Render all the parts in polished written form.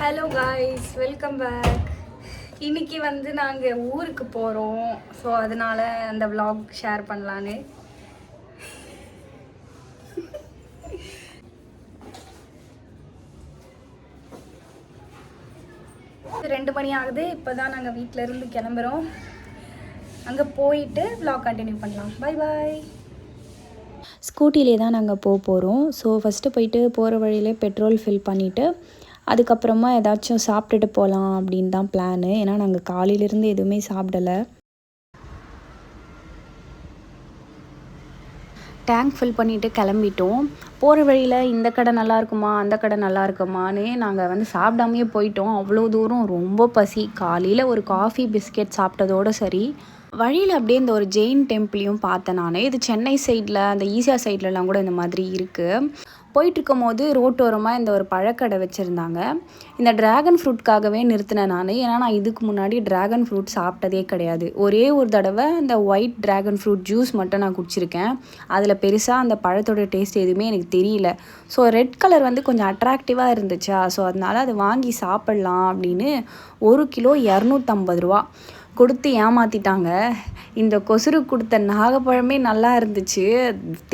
Hello guys, welcome back. இன்னைக்கு வந்து நாங்கள் ஊருக்கு போகிறோம். ஸோ அதனால அந்த vlog ஷேர் பண்ணலான்னு. ரெண்டு மணி ஆகுது. இப்போ தான் நாங்கள் வீட்டிலேருந்து கிளம்புறோம். அங்கே போயிட்டு vlog கண்டினியூ பண்ணலாம். Bye bye. ஸ்கூட்டிலே தான் நாங்கள் போகிறோம். ஸோ ஃபஸ்ட்டு போயிட்டு போகிற வழியிலே பெட்ரோல் ஃபில் பண்ணிவிட்டு அதுக்கப்புறமா ஏதாச்சும் சாப்பிட்டுட்டு போகலாம் அப்படின்னு தான் பிளானு. ஏன்னா நாங்கள் காலையிலேருந்து எதுவுமே சாப்பிடலை. டேங்க் ஃபில் பண்ணிவிட்டு கிளம்பிட்டோம். போகிற வழியில் இந்த கடை நல்லா இருக்குமா அந்த கடை நல்லா இருக்குமான்னு நாங்கள் வந்து சாப்பிடாமையே போயிட்டோம். அவ்வளோ தூரம் ரொம்ப பசி. காலையில் ஒரு காஃபி பிஸ்கெட் சாப்பிட்டதோடு சரி. வழியில் அப்படியே இந்த ஒரு ஜெயின் டெம்பிளையும் பார்த்தேன் நான். இது சென்னை சைடில் அந்த ஈசியா சைட்லலாம் கூட இந்த மாதிரி இருக்குது. போயிட்டுருக்கும் போது ரோட்டோரமாக இந்த ஒரு பழக்கடை வச்சுருந்தாங்க. இந்த ட்ராகன் ஃப்ரூட்காகவே நிறுத்தினேன் நான். ஏன்னா நான் இதுக்கு முன்னாடி ட்ராகன் ஃப்ரூட் சாப்பிட்டதே கிடையாது. ஒரே ஒரு தடவை இந்த ஒயிட் ட்ராகன் ஃப்ரூட் ஜூஸ் மட்டும் நான் குடிச்சிருக்கேன். அதில் பெருசாக அந்த பழத்தோட டேஸ்ட் எதுவுமே எனக்கு தெரியல. ஸோ ரெட் கலர் வந்து கொஞ்சம் அட்ராக்டிவாக இருந்துச்சா, ஸோ அதனால் அதை வாங்கி சாப்பிட்லாம் அப்படின்னு 1 கிலோ 250 ரூபா கொடுத்து ஏமாற்றிட்டாங்க. இந்த கொசுறு கொடுத்த நாகப்பழமே நல்லா இருந்துச்சு.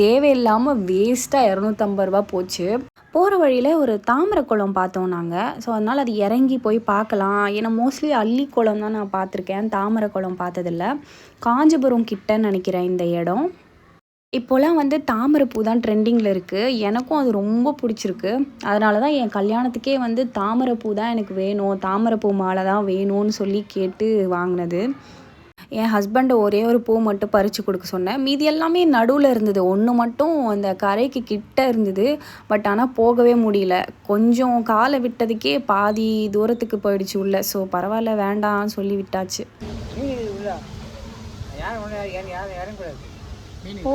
தேவையில்லாமல் வேஸ்ட்டாக 250 ரூபா போச்சு. போகிற வழியில் ஒரு தாமரை குளம் பார்த்தோம் நாங்கள். ஸோ அதனால் அது இறங்கி போய் பார்க்கலாம். ஏன்னா மோஸ்ட்லி அள்ளி குளம் தான் நான் பார்த்துருக்கேன், தாமரை குளம் பார்த்ததில்ல. காஞ்சிபுரம் கிட்டன்னு நினைக்கிறேன் இந்த இடம். இப்போலாம் வந்து தாமரைப்பூ தான் ட்ரெண்டிங்கில் இருக்குது. எனக்கும் அது ரொம்ப பிடிச்சிருக்கு. அதனால தான் என் கல்யாணத்துக்கே வந்து தாமரைப்பூ தான் எனக்கு வேணும், தாமரைப்பூ மாலை தான் வேணும்னு சொல்லி கேட்டு வாங்கினது. என் ஹஸ்பண்டை ஒரே ஒரு பூ மட்டும் பறித்து கொடுக்க சொன்னேன். மீதி எல்லாமே நடுவில் இருந்தது. ஒன்று மட்டும் அந்த கரைக்கு கிட்ட இருந்தது. பட் ஆனால் போகவே முடியல. கொஞ்சம் காலை விட்டதுக்கே பாதி தூரத்துக்கு போயிடுச்சு உள்ள. ஸோ பரவாயில்ல, வேண்டாம்னு சொல்லி விட்டாச்சு. ஓ,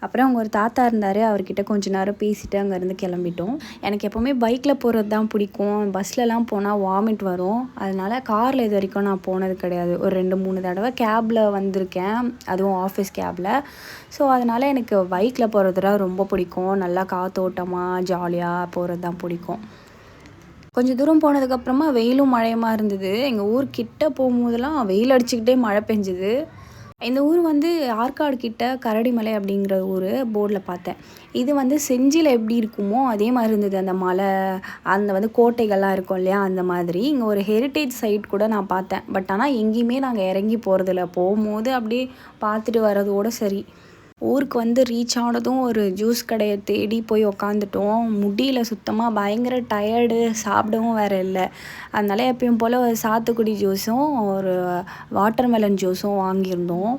அப்புறம் அவங்க ஒரு தாத்தா இருந்தார். அவர்கிட்ட கொஞ்ச நேரம் பேசிவிட்டு அங்கேருந்து கிளம்பிட்டோம். எனக்கு எப்போவுமே பைக்கில் போகிறது தான் பிடிக்கும். பஸ்லலாம் போனால் வாமிட் வரும். அதனால் காரில் இது வரைக்கும் நான் போனது கிடையாது. ஒரு 2-3 தடவை கேபில் வந்திருக்கேன், அதுவும் ஆஃபீஸ் கேபில். ஸோ அதனால் எனக்கு பைக்கில் போகிறதுலாம் ரொம்ப பிடிக்கும். நல்லா காத்தோட்டமாக ஜாலியாக போகிறது தான் பிடிக்கும். கொஞ்சம் தூரம் போனதுக்கப்புறமா வெயிலும் மழையுமா இருந்தது. எங்கள் ஊர்கிட்ட போகும்போதெல்லாம் வெயில் அடிச்சுக்கிட்டே மழை பெஞ்சுது. இந்த ஊர் வந்து ஆற்காடு கிட்ட கரடிமலை அப்படிங்கிற ஊர் போர்டில் பார்த்தேன். இது வந்து செஞ்சியில் எப்படி இருக்குமோ அதே மாதிரி இருந்தது. அந்த மலை, அந்த வந்து கோட்டைகள்லாம் இருக்கும் இல்லையா, அந்த மாதிரி. இங்கே ஒரு ஹெரிட்டேஜ் சைட் கூட நான் பார்த்தேன். பட் ஆனால் எங்கேயுமே நாங்கள் இறங்கி போகிறதில்ல. போகும்போது அப்படியே பார்த்துட்டு வர்றதோடு சரி. ஊருக்கு வந்து ரீச் ஆனதும் ஒரு ஜூஸ் கடையை தேடி போய் உக்காந்துட்டோம். முடியல சுத்தமாக, பயங்கர டயர்டு. சாப்பிடவும் வேறு இல்லை. அதனால எப்பயும் போல் ஒரு சாத்துக்குடி ஜூஸும் ஒரு வாட்டர்மெலன் ஜூஸும் வாங்கியிருந்தோம்.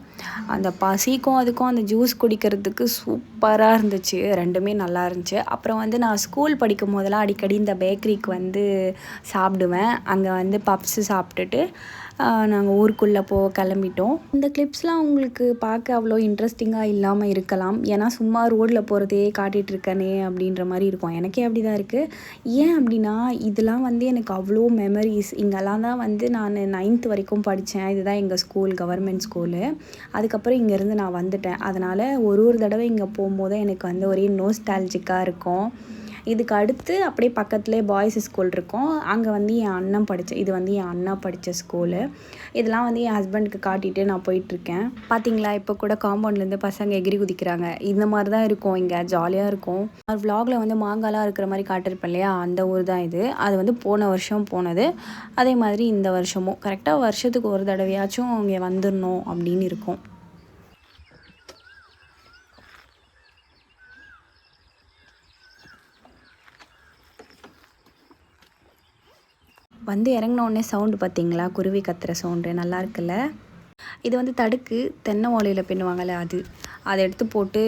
அந்த பசிக்கும் அதுக்கும் அந்த ஜூஸ் குடிக்கிறதுக்கு சூப்பராக இருந்துச்சு. ரெண்டுமே நல்லா இருந்துச்சு. அப்புறம் வந்து நான் ஸ்கூல் படிக்கும் போதெல்லாம் அடிக்கடி இந்த பேக்கரிக்கு வந்து சாப்பிடுவேன். அங்கே வந்து பப்ஸு சாப்பிட்டுட்டு நாங்கள் ஊருக்குள்ளே கிளம்பிட்டோம். இந்த கிளிப்ஸ்லாம் உங்களுக்கு பார்க்க அவ்வளோ இன்ட்ரெஸ்டிங்காக இல்லாமல் இருக்கலாம். ஏன்னா சும்மா ரோட்டில் போகிறதே காட்டிகிட்டு இருக்கனே அப்படின்ற மாதிரி இருக்கும். எனக்கே அப்படி தான் இருக்குது. ஏன் அப்படின்னா இதெல்லாம் வந்து எனக்கு அவ்வளோ மெமரிஸ். இங்கெல்லாம் தான் வந்து நான் 9th வரைக்கும் படித்தேன். இதுதான் எங்கள் ஸ்கூல், கவர்மெண்ட் ஸ்கூலு. அதுக்கப்புறம் இங்கேருந்து நான் வந்துட்டேன். அதனால் ஒரு தடவை இங்கே போகும்போது எனக்கு வந்து ஒரே நோஸ்டால்ஜிக்காக இருக்கும். இதுக்கு அடுத்து அப்படியே பக்கத்துலேயே பாய்ஸ் ஸ்கூல் இருக்கும். அங்கே வந்து என் அண்ணன் இது வந்து என் அண்ணா படித்த ஸ்கூலு. இதெல்லாம் வந்து என் ஹஸ்பண்டுக்கு காட்டிகிட்டு நான் போயிட்டுருக்கேன். பார்த்தீங்களா, இப்போ கூட காம்பவுண்ட்லேருந்து பசங்க எகிரி குதிக்கிறாங்க. இந்த மாதிரி தான் இருக்கும் இங்கே, ஜாலியாக இருக்கும். ஒரு விலாகில் வந்து மாங்காலாம் இருக்கிற மாதிரி காட்டிருப்பேன் இல்லையா, அந்த ஊர் தான் இது. அது வந்து போன வருஷம் போனது. அதே மாதிரி இந்த வருஷமும் கரெக்டாக வருஷத்துக்கு ஒரு தடவையாச்சும் இங்கே வந்துடணும் அப்படின்னு இருக்கும். வந்து இறங்கினோடனே சவுண்டு பார்த்தீங்களா, குருவி கத்துற சவுண்டு நல்லா இருக்குல்ல. இது வந்து தடுக்கு, தென்னை ஓலையில் பின்னுவாங்கள்ல, அதை எடுத்து போட்டு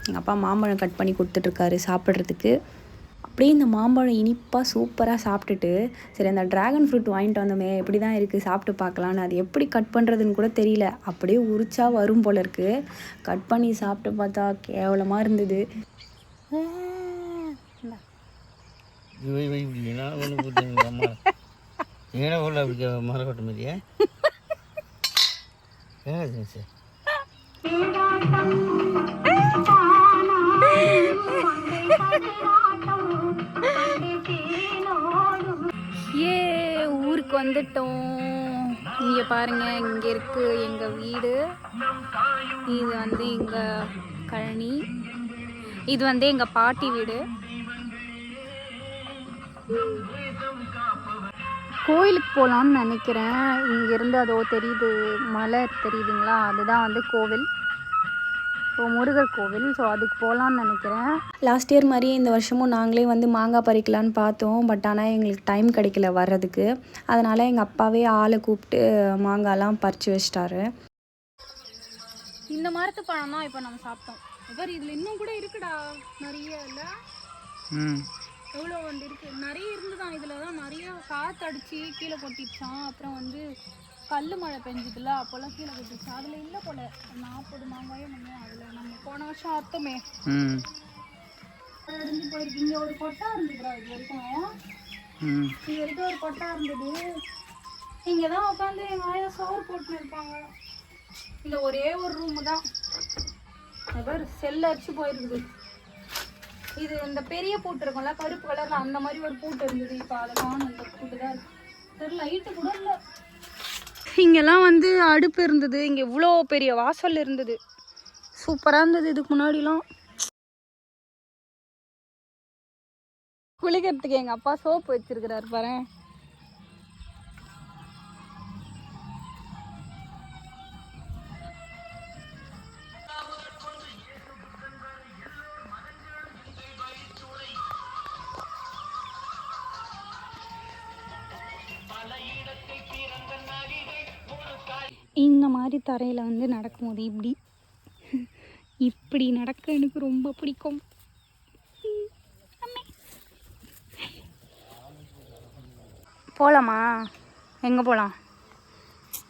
எங்கள் அப்பா மாம்பழம் கட் பண்ணி கொடுத்துட்ருக்காரு சாப்பிட்றதுக்கு. அப்படியே இந்த மாம்பழம் இனிப்பாக சூப்பராக சாப்பிட்டுட்டு, சரி அந்த ட்ராகன் ஃப்ரூட் வாங்கிட்டு வந்தோமே எப்படி தான் இருக்குது சாப்பிட்டு பார்க்கலான்னு, அது எப்படி கட் பண்ணுறதுன்னு கூட தெரியல. அப்படியே உரிச்சா வரும் போல இருக்குது. கட் பண்ணி சாப்பிட்டு பார்த்தா கேவலமாக இருந்தது. ஏன்னா உள்ள அப்படி மரக்கட்ட மாதிரியா என்ன சார் வந்துட்டோம். இங்கே பாருங்கள், இங்கே இருக்குது எங்கள் வீடு. இது வந்து எங்கள் கழனி. இது வந்து எங்கள் பாட்டி வீடு. கோயிலுக்கு போகலான்னு நினைக்கிறேன். இங்கேருந்து அதோ தெரியுது, மலை தெரியுதுங்களா, அதுதான் வந்து கோவில். ஸோ முருகர் கோவில். ஸோ அதுக்கு போகலான்னு நினைக்கிறேன். லாஸ்ட் இயர் மாதிரியே இந்த வருஷமும் நாங்களே வந்து மாங்காய் பறிக்கலான்னு பார்த்தோம். பட் ஆனால் எங்களுக்கு டைம் கிடைக்கல வர்றதுக்கு. அதனால் எங்கள் அப்பாவே ஆளை கூப்பிட்டு மாங்காய்லாம் பறித்து வச்சிட்டாரு. இந்த மரத்து பழம் தான் இப்போ நம்ம சாப்பிட்டோம். இப்போ இதில் இன்னும் கூட இருக்குடா, நிறைய இல்லை? எவ்வளோ வந்து இருக்குது, நிறைய இருந்துதான். இதில் தான் நிறைய காற்று அடித்து கீழே கொட்டிடுச்சான். அப்புறம் வந்து கல் மழை பெஞ்சதில்ல, அப்போல்லாம் கீழே கொட்டிடுச்சு. அதில் இல்லை போல 40 மாங்காயும் நம்ம அதில் நம்ம போன வருஷம் அர்த்தமே அடிஞ்சு போயிருக்கு. இங்கே ஒரு கொட்டா இருந்துதுடா, இது வரைக்கும் ஒரு கொட்டா இருந்தது. இங்கே தான் உட்காந்து எங்கள் ஆயா சோறு போட்டுன்னு இருப்பாங்க. இந்த ஒரே ஒரு ரூமு தான். அப்புறம் செல்ல அடிச்சு போயிருக்குது. இது இந்த பெரிய பூட்டு இருக்கும்ல, கருப்பு கலர்ல, அந்த மாதிரி ஒரு பூட்டு இருந்தது. இப்போ அதை காணும். இந்த பூட்டு தான் இருக்கு. லைட்டு கூட இல்லை. இங்கெல்லாம் வந்து அடுப்பு இருந்தது. இங்கே இவ்வளோ பெரிய வாசல் இருந்தது. சூப்பராக இருந்தது. இதுக்கு முன்னாடிலாம் குளிக்கிறதுக்கு எங்கள் அப்பா சோப்பு வச்சிருக்கிறாரு பாரு. இந்த மாதிரி தரையில் வந்து நடக்கும்போது இப்படி நடக்க எனக்கு ரொம்ப பிடிக்கும். போகலாமா? எங்கே போகலாம்?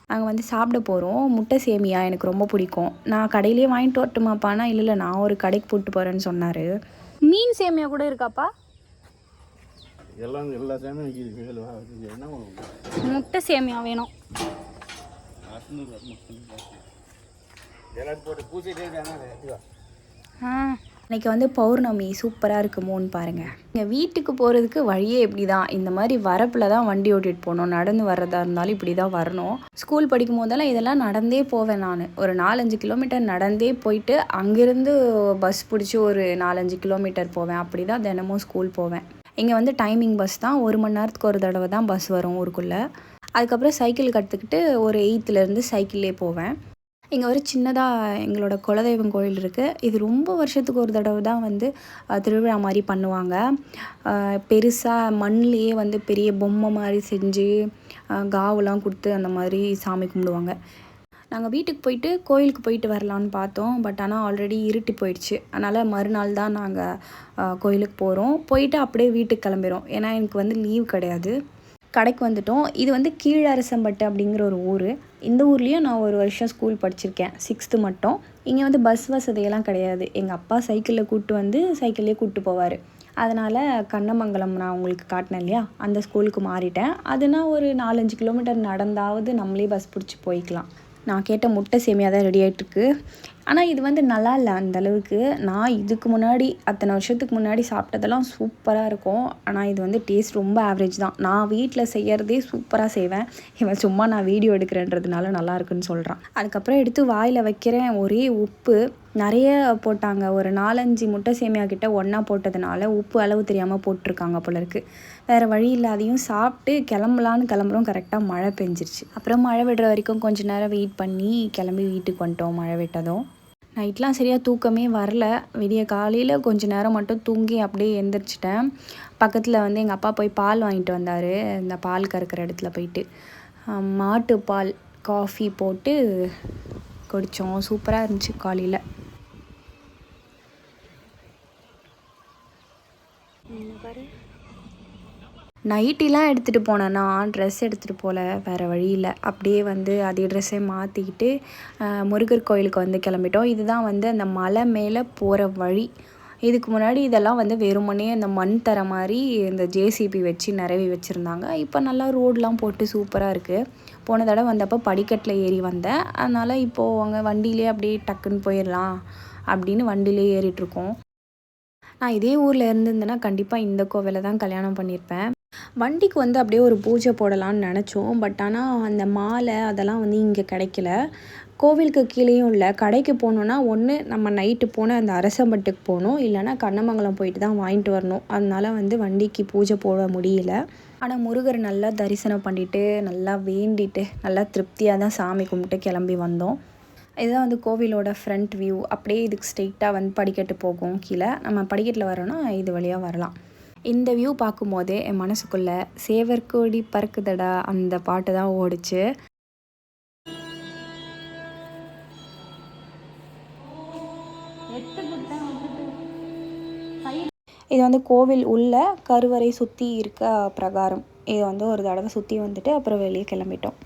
நாங்கள் வந்து சாப்பிட போகிறோம். முட்டை சேமியா எனக்கு ரொம்ப பிடிக்கும். நான் கடையிலே வாங்கிட்டு வரட்டுமாப்பானா, இல்லை நான் ஒரு கடைக்கு போட்டு போகிறேன்னு சொன்னார். மீன் சேமியா கூட இருக்காப்பா? எல்லா சேமியும் முட்டை சேமியா வேணும். இன்றைக்கி வந்து பௌர்ணமி சூப்பராக இருக்குமோன்னு பாருங்கள். எங்கள் வீட்டுக்கு போகிறதுக்கு வழியே இப்படி தான். இந்த மாதிரி வரப்பில் தான் வண்டி ஓட்டிகிட்டு போகணும். நடந்து வர்றதா இருந்தாலும் இப்படி தான் வரணும். ஸ்கூல் படிக்கும் போதெல்லாம் இதெல்லாம் நடந்தே போவேன். நான் ஒரு 4-5 கிலோமீட்டர் நடந்தே போயிட்டு அங்கேருந்து பஸ் பிடிச்சி ஒரு 4-5 கிலோமீட்டர் போவேன். அப்படி தான் தினமும் ஸ்கூல் போவேன். இங்கே வந்து டைமிங் பஸ் தான். 1 மணி நேரத்துக்கு ஒரு தடவை தான் பஸ் வரும் ஊருக்குள்ளே. அதுக்கப்புறம் சைக்கிள் கற்றுக்கிட்டு ஒரு 8th சைக்கிள்லே போவேன். இங்கே ஒரு சின்னதாக எங்களோட குலதெய்வம் கோயில் இருக்குது. இது ரொம்ப வருஷத்துக்கு ஒரு தடவை தான் வந்து திருவிழா மாதிரி பண்ணுவாங்க. பெருசாக மண்ணிலேயே வந்து பெரிய பொம்மை மாதிரி செஞ்சு காவெலாம் கொடுத்து அந்த மாதிரி சாமி கும்பிடுவாங்க. நாங்கள் வீட்டுக்கு போயிட்டு கோயிலுக்கு போயிட்டு வரலான்னு பார்த்தோம். பட் ஆனால் ஆல்ரெடி இருட்டி போயிடுச்சு. அதனால் மறுநாள் தான் நாங்கள் கோயிலுக்கு போகிறோம். போயிட்டு அப்படியே வீட்டுக்கு கிளம்பிடுறோம். ஏன்னா எனக்கு வந்து லீவ் கிடையாது. கடைக்கு வந்துட்டோம். இது வந்து கீழரசம்பட்டு அப்படிங்கிற ஒரு ஊர். இந்த ஊர்லேயும் நான் ஒரு வருஷம் ஸ்கூல் படிச்சிருக்கேன், 6th மட்டும். இங்கே வந்து பஸ் வசதியெல்லாம் கிடையாது. எங்கள் அப்பா சைக்கிளில் கூப்பிட்டு வந்து சைக்கிள்லேயே கூப்பிட்டு போவார். அதனால் கண்ணமங்கலம் நான் உங்களுக்கு காட்டினேன் இல்லையா, அந்த ஸ்கூலுக்கு மாறிட்டேன். அதுனா ஒரு 4-5 கிலோமீட்டர் நடந்தாவது நம்மளே பஸ் பிடிச்சி போய்க்கலாம். நான் கேட்ட முட்டை சேமியா தான் ரெடி ஆகிட்டுருக்கு. ஆனால் இது வந்து நல்லா இல்லை அந்தளவுக்கு. நான் இதுக்கு முன்னாடி அத்தனை வருஷத்துக்கு முன்னாடி சாப்பிட்டதெல்லாம் சூப்பராக இருக்கும். ஆனால் இது வந்து டேஸ்ட் ரொம்ப ஆவரேஜ் தான். நான் வீட்டில் செய்கிறதே சூப்பராக செய்வேன். இவன் சும்மா நான் வீடியோ எடுக்கிறேன்றதுனால நல்லா இருக்குன்னு சொல்கிறான். அதுக்கப்புறம் எடுத்து வாயில் வைக்கிறேன். ஒரே உப்பு நிறைய போட்டாங்க. ஒரு 4-5 முட்டை சேமியா கிட்ட ஒன்றா போட்டதுனால உப்பு அளவு தெரியாமல் போட்டிருக்காங்க போல இருக்குது. வேறு வழி இல்லை. அதையும் சாப்பிட்டு கிளம்புறோம். கரெக்டாக மழை பெஞ்சிருச்சு. அப்புறம் மழை விடுற வரைக்கும் கொஞ்சம் நேரம் வெயிட் பண்ணி கிளம்பி வீட்டுக்கு வந்துட்டோம். மழை விட்டதும் நைட்லாம் சரியாக தூக்கமே வரல. விடிய காலையில் கொஞ்சம் நேரம் மட்டும் தூங்கி அப்படியே எந்திரிச்சிட்டேன். பக்கத்தில் வந்து எங்கள் அப்பா போய் பால் வாங்கிட்டு வந்தார். இந்த பால் கறக்கிற இடத்துல போயிட்டு மாட்டு பால் காஃபி போட்டு குடித்தோம். சூப்பராக இருந்துச்சு காலையில். நைட்டிலாம் எடுத்துகிட்டு போனேன்னா ட்ரெஸ் எடுத்துகிட்டு போகல, வேறு வழியில் அப்படியே வந்து அதே ட்ரெஸ்ஸை மாற்றிக்கிட்டு முருகர் கோயிலுக்கு வந்து கிளம்பிட்டோம். இதுதான் வந்து அந்த மலை மேலே போகிற வழி. இதுக்கு முன்னாடி இதெல்லாம் வந்து வெறுமனே அந்த மண் தர மாதிரி இந்த ஜேசிபி வச்சு நிறவி வச்சுருந்தாங்க. இப்போ நல்லா ரோடெலாம் போட்டு சூப்பராக இருக்குது. போன தடவை வந்தப்போ படிக்கட்டில் ஏறி வந்தேன். அதனால் இப்போது அங்கே வண்டியிலே அப்படியே டக்குன்னு போயிடலாம் அப்படின்னு வண்டியிலே ஏறிட்டுருக்கோம். நான் இதே ஊரில் இருந்திருந்தேன்னா கண்டிப்பாக இந்த கோவிலை தான் கல்யாணம் பண்ணியிருப்பேன். வண்டிக்கு வந்து அப்படியே ஒரு பூஜை போடலான்னு நினச்சோம். பட் ஆனால் அந்த மாலை அதெல்லாம் வந்து இங்கே கிடைக்கல. கோவிலுக்கு கீழேயும் இல்லை. கடைக்கு போகணுன்னா ஒன்று நம்ம நைட்டு போன அந்த அரசம்பட்டுக்கு போகணும், இல்லைனா கண்ணமங்கலம் போயிட்டு தான் வாங்கிட்டு வரணும். அதனால வந்து வண்டிக்கு பூஜை போட முடியல. ஆனால் முருகர் நல்லா தரிசனம் பண்ணிவிட்டு நல்லா வேண்டிட்டு நல்லா திருப்தியாக தான் சாமி கும்பிட்டு கிளம்பி வந்தோம். இதுதான் வந்து கோவிலோட ஃப்ரண்ட் வியூ. அப்படியே இதுக்கு ஸ்ட்ரெயிட்டாக வந்து படிக்கட்டு போகும் கீழே. நம்ம படிக்கட்டில் வரோன்னா இது வழியாக வரலாம். இந்த வியூ பார்க்கும்போதே என் மனசுக்குள்ளே சேவற்கோடி பறக்குதடா அந்த பாட்டு தான் ஓடிச்சு. இது வந்து கோவில் உள்ள கருவறை சுற்றி இருக்க பிரகாரம். இது வந்து ஒரு தடவை சுற்றி வந்துட்டு அப்புறம் வெளியே கிளம்பிட்டோம்.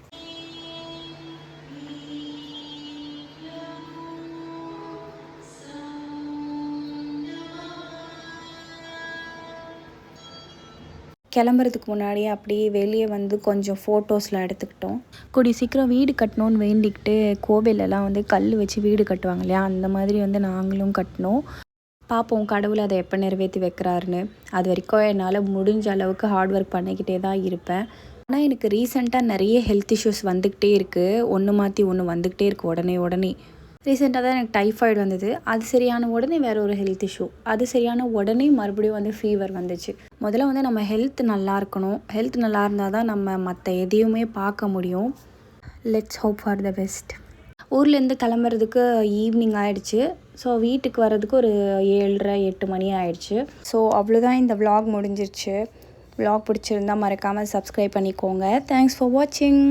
கிளம்புறதுக்கு முன்னாடியே அப்படியே வெளியே வந்து கொஞ்சம் ஃபோட்டோஸ்லாம் எடுத்துக்கிட்டோம். கூடிய சீக்கிரம் வீடு கட்டணும்னு வேண்டிக்கிட்டு கோவிலெல்லாம் வந்து கல் வச்சு வீடு கட்டுவாங்க இல்லையா, அந்த மாதிரி வந்து நாங்களும் கட்டினோம். பார்ப்போம் கடவுள் அதை எப்போ நிறைவேற்றி வைக்கிறாருன்னு. அது வரைக்கும் என்னால் முடிஞ்ச அளவுக்கு ஹார்ட் ஒர்க் பண்ணிக்கிட்டே தான் இருப்பேன். ஆனால் எனக்கு ரீசெண்டாக நிறைய ஹெல்த் இஷ்யூஸ் வந்துக்கிட்டே இருக்குது. ஒன்று மாற்றி ஒன்று வந்துக்கிட்டே இருக்குது உடனே. ரீசெண்டாக தான் எனக்கு டைஃபாய்டு வந்தது. அது சரியான உடனே வேறு ஒரு ஹெல்த் இஷ்யூ. அது சரியான உடனே மறுபடியும் வந்து ஃபீவர் வந்துச்சு. முதல்ல வந்து நம்ம ஹெல்த் நல்லா இருக்கணும். ஹெல்த் நல்லா இருந்தால் தான் நம்ம மற்ற எதையுமே பார்க்க முடியும். Let's hope for the best. ஊர்லேருந்து கிளம்புறதுக்கு ஈவினிங் ஆகிடுச்சு. ஸோ வீட்டுக்கு வர்றதுக்கு ஒரு 7:30-8 மணி ஆகிடுச்சு. ஸோ அவ்வளோதான், இந்த விலாக் முடிஞ்சிருச்சு. விலாக் பிடிச்சிருந்தால் மறக்காமல் சப்ஸ்கிரைப் பண்ணிக்கோங்க. தேங்க்ஸ் ஃபார் வாட்சிங்.